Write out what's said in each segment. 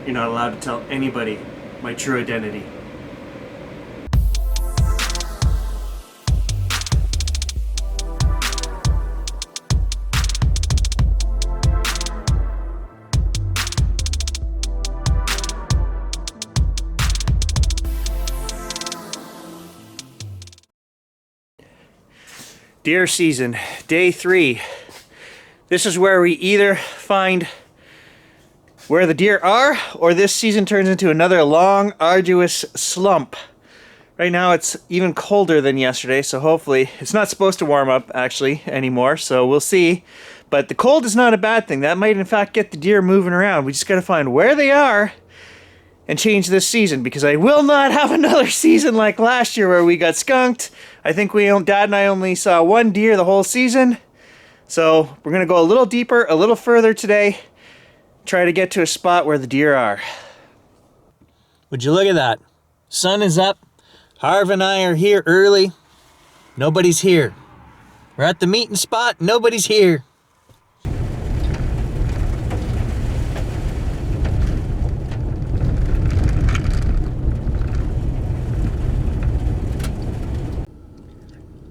you're not allowed to tell anybody my true identity. Deer season, day 3. This is where we either find where the deer are, or this season turns into another long, arduous slump. Right now it's even colder than yesterday, so hopefully it's not supposed to warm up actually anymore, so we'll see. But the cold is not a bad thing. That might in fact get the deer moving around. We just gotta find where they are and change this season, because I will not have another season like last year where we got skunked. I think Dad and I only saw one deer the whole season. So we're gonna go a little deeper, a little further today, try to get to a spot where the deer are. Would you look at that? Sun is up. Harv and I are here early. Nobody's here. We're at the meeting spot. Nobody's here.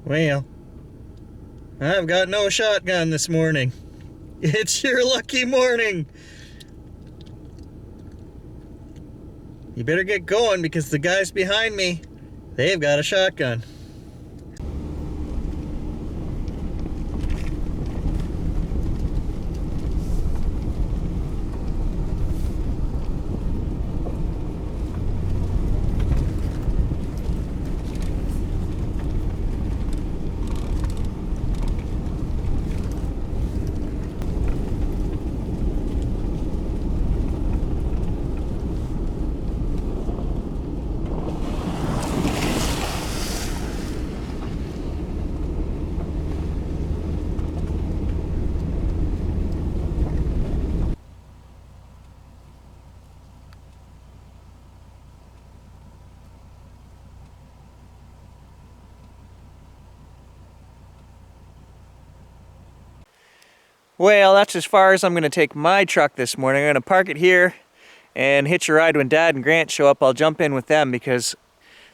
Well, I've got no shotgun this morning. It's your lucky morning. You better get going, because the guys behind me, they've got a shotgun. Well, that's as far as I'm going to take my truck this morning. I'm going to park it here and hitch a ride. When Dad and Grant show up, I'll jump in with them, because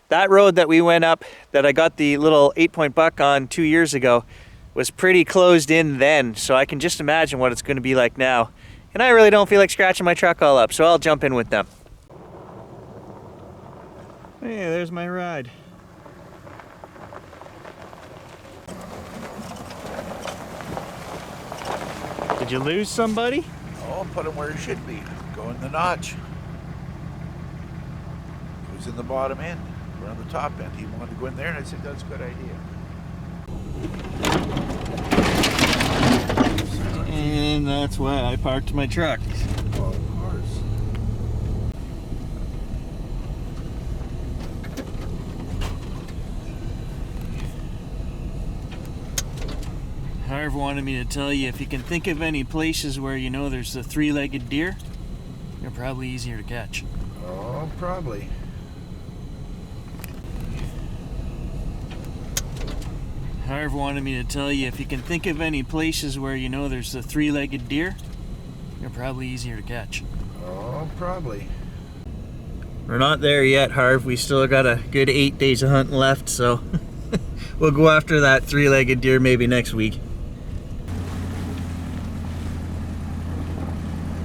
that road that we went up, that I got the little 8-point buck on 2 years ago, was pretty closed in then. So I can just imagine what it's going to be like now. And I really don't feel like scratching my truck all up, so I'll jump in with them. Hey, there's my ride. Did you lose somebody? Oh, put him where he should be. Go in the notch. Who's in the bottom end? We're on the top end. He wanted to go in there, and I said, that's a good idea. And that's why I parked my truck. Well, of course. Harv wanted me to tell you, if you can think of any places where you know there's a 3-legged deer, they're probably easier to catch. Oh, probably. Harv wanted me to tell you, if you can think of any places where you know there's a 3-legged deer, they're probably easier to catch. Oh, probably. We're not there yet, Harv. We still got a good 8 days of hunting left, so we'll go after that 3-legged deer maybe next week.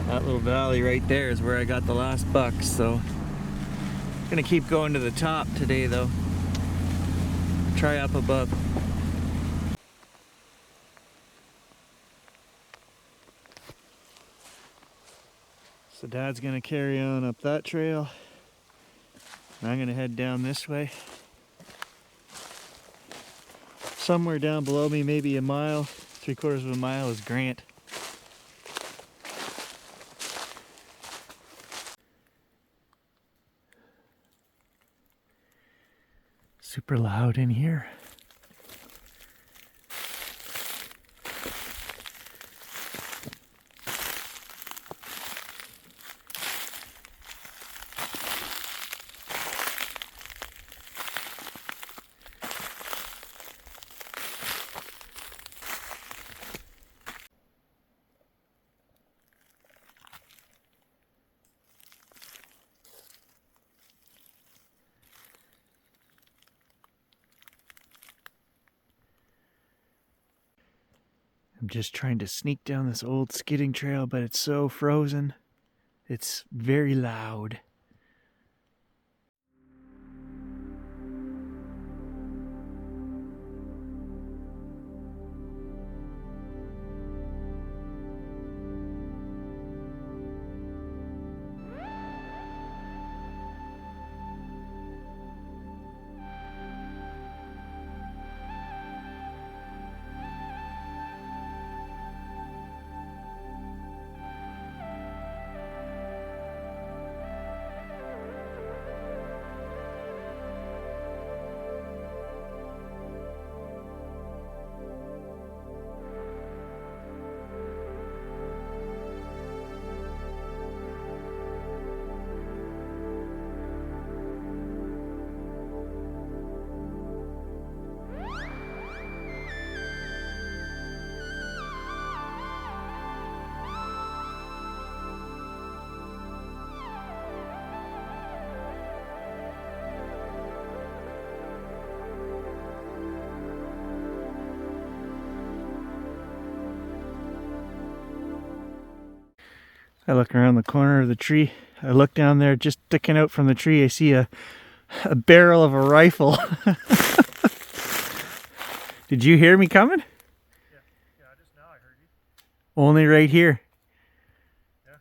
That little valley right there is where I got the last buck, so I'm gonna keep going to the top today though. Try up above. So Dad's gonna carry on up that trail. And I'm gonna head down this way. Somewhere down below me, maybe a mile, 3/4 of a mile, is Grant. Super loud in here. I'm just trying to sneak down this old skidding trail, but it's so frozen. It's very loud. I look around the corner of the tree. I look down there, just sticking out from the tree, I see a barrel of a rifle. Did you hear me coming? Yeah, just now I heard you. Only right here. Yeah.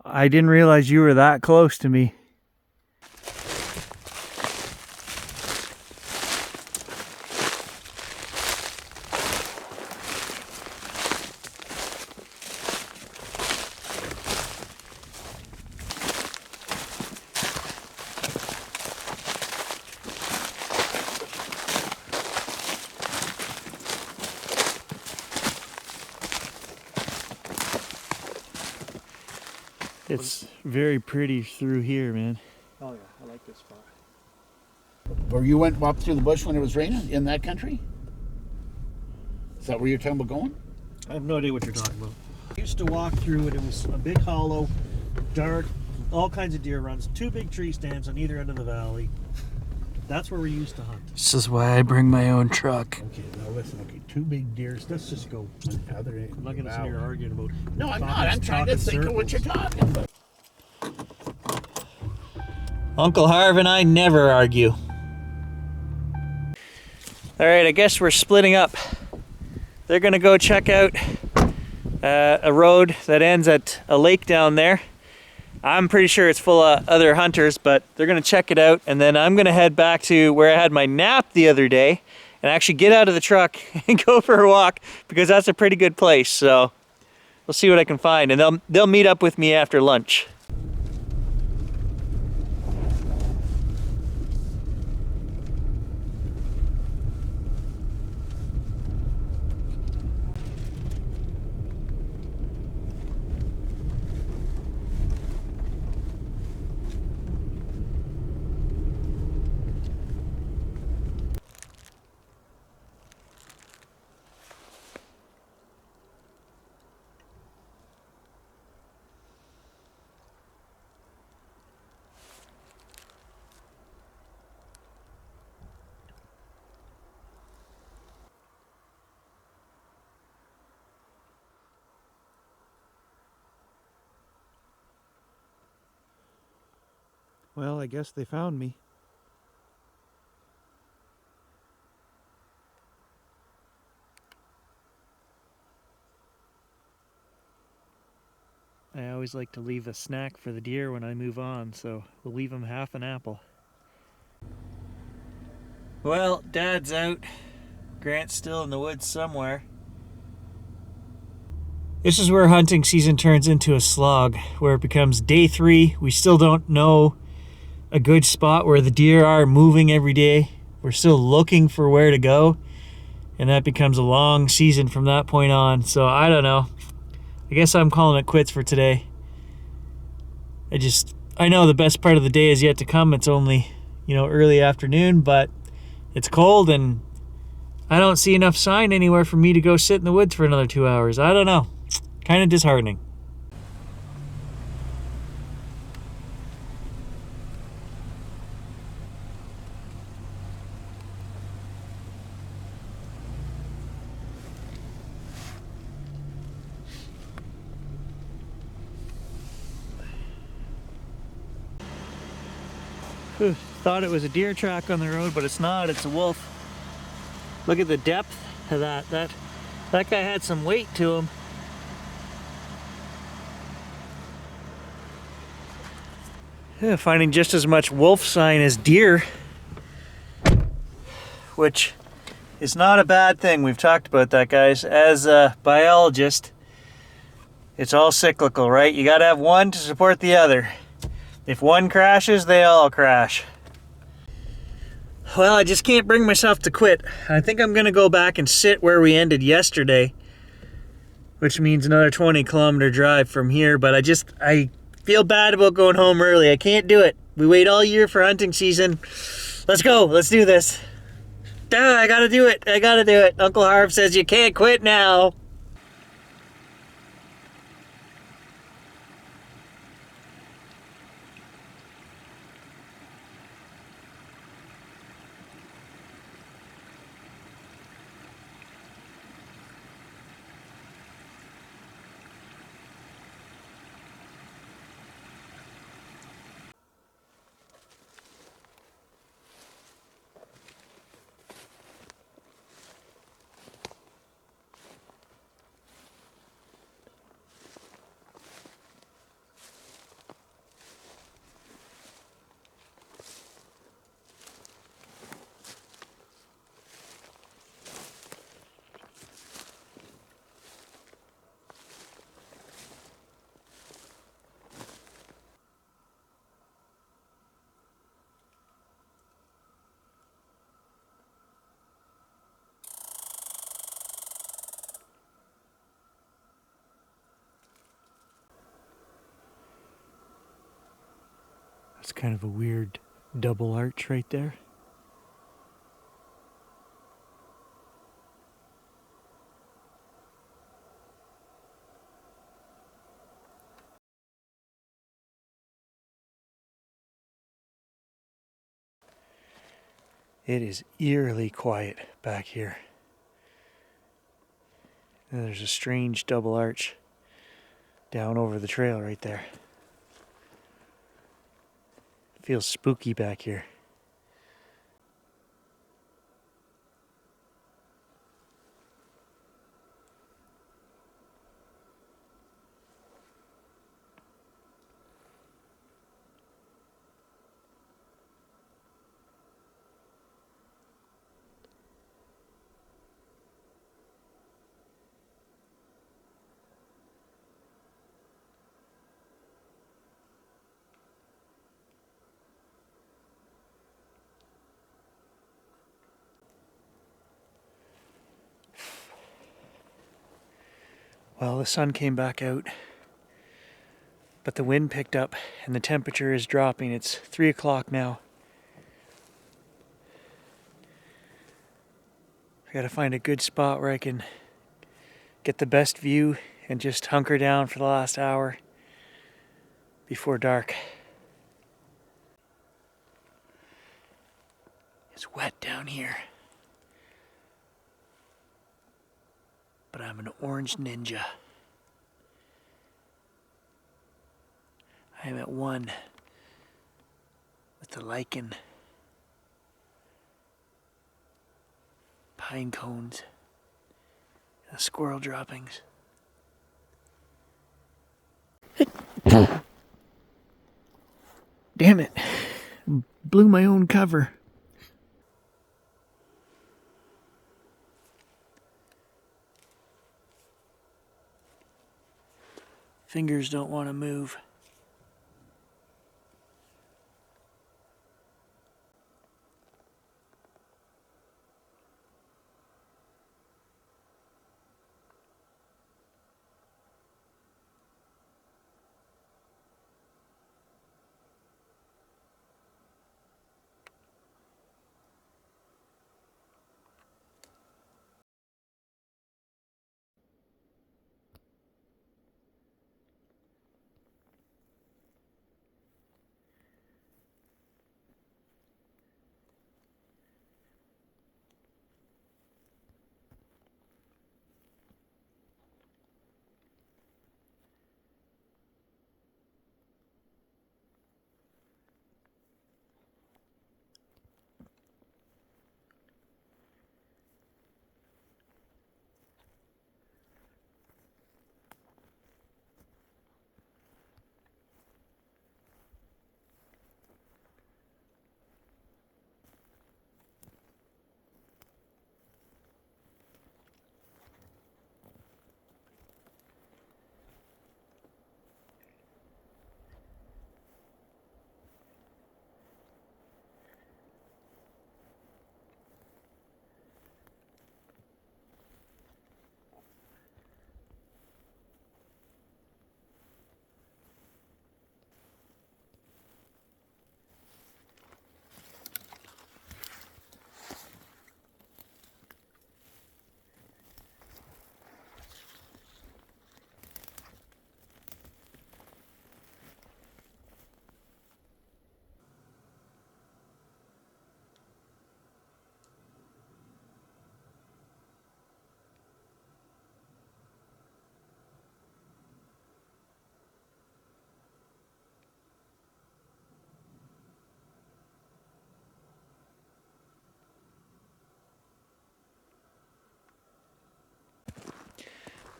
I didn't realize you were that close to me. It's very pretty through here, man. Oh yeah, I like this spot. Or you went up through the bush when it was raining in that country? Is that where you're talking about going? I have no idea what you're talking about. I used to walk through it. It was a big hollow, dark, all kinds of deer runs, 2 big tree stands on either end of the valley. That's where we used to hunt. This is why I bring my own truck. Okay, now listen. Okay, 2 big deer. Let's just go. Other I'm not going to sit here arguing about. No, I'm not. I'm trying to think of what you're talking about. Uncle Harv and I never argue. All right, I guess we're splitting up. They're gonna go check out a road that ends at a lake down there. I'm pretty sure it's full of other hunters, but they're gonna check it out, and then I'm gonna head back to where I had my nap the other day and actually get out of the truck and go for a walk, because that's a pretty good place. So we'll see what I can find, and they'll meet up with me after lunch. Well, I guess they found me. I always like to leave a snack for the deer when I move on, so we'll leave them half an apple. Well, Dad's out. Grant's still in the woods somewhere. This is where hunting season turns into a slog, where it becomes day 3. We still don't know a good spot where the deer are moving every day. We're still looking for where to go, and that becomes a long season from that point on. So I don't know. I guess I'm calling it quits for today. I know the best part of the day is yet to come. It's only, early afternoon, but it's cold and I don't see enough sign anywhere for me to go sit in the woods for another 2 hours. I don't know. Kind of disheartening. Thought it was a deer track on the road, but it's not. It's a wolf. Look at the depth of that. That guy had some weight to him. Yeah, finding just as much wolf sign as deer, which is not a bad thing. We've talked about that, guys. As a biologist, it's all cyclical, right? You gotta have one to support the other. If one crashes, they all crash. Well, I just can't bring myself to quit. I think I'm gonna go back and sit where we ended yesterday, which means another 20-kilometer drive from here, but I feel bad about going home early. I can't do it. We wait all year for hunting season. Let's go. Let's do this. Duh, I gotta do it. I gotta do it. Uncle Harv says you can't quit now. That's kind of a weird double arch right there. It is eerily quiet back here. And there's a strange double arch down over the trail right there. Feels spooky back here. Well, the sun came back out, but the wind picked up and the temperature is dropping. It's 3 o'clock now. I gotta find a good spot where I can get the best view and just hunker down for the last hour before dark. It's wet down here, but I'm an orange ninja. I am at one with the lichen, pine cones, and the squirrel droppings. Damn it. Blew my own cover. Fingers don't want to move.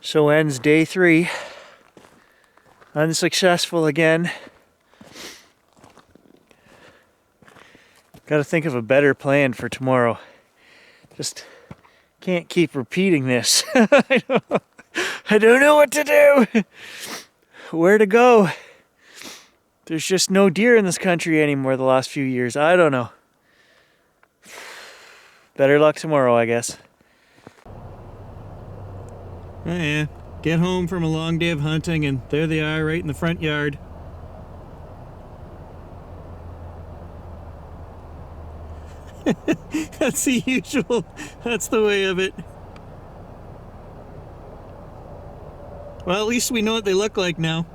So ends day 3. Unsuccessful again. Got to think of a better plan for tomorrow. Just can't keep repeating this. I don't know what to do. Where to go? There's just no deer in this country anymore the last few years. I don't know. Better luck tomorrow, I guess. Oh yeah, get home from a long day of hunting and there they are right in the front yard. That's the usual, that's the way of it. Well, at least we know what they look like now.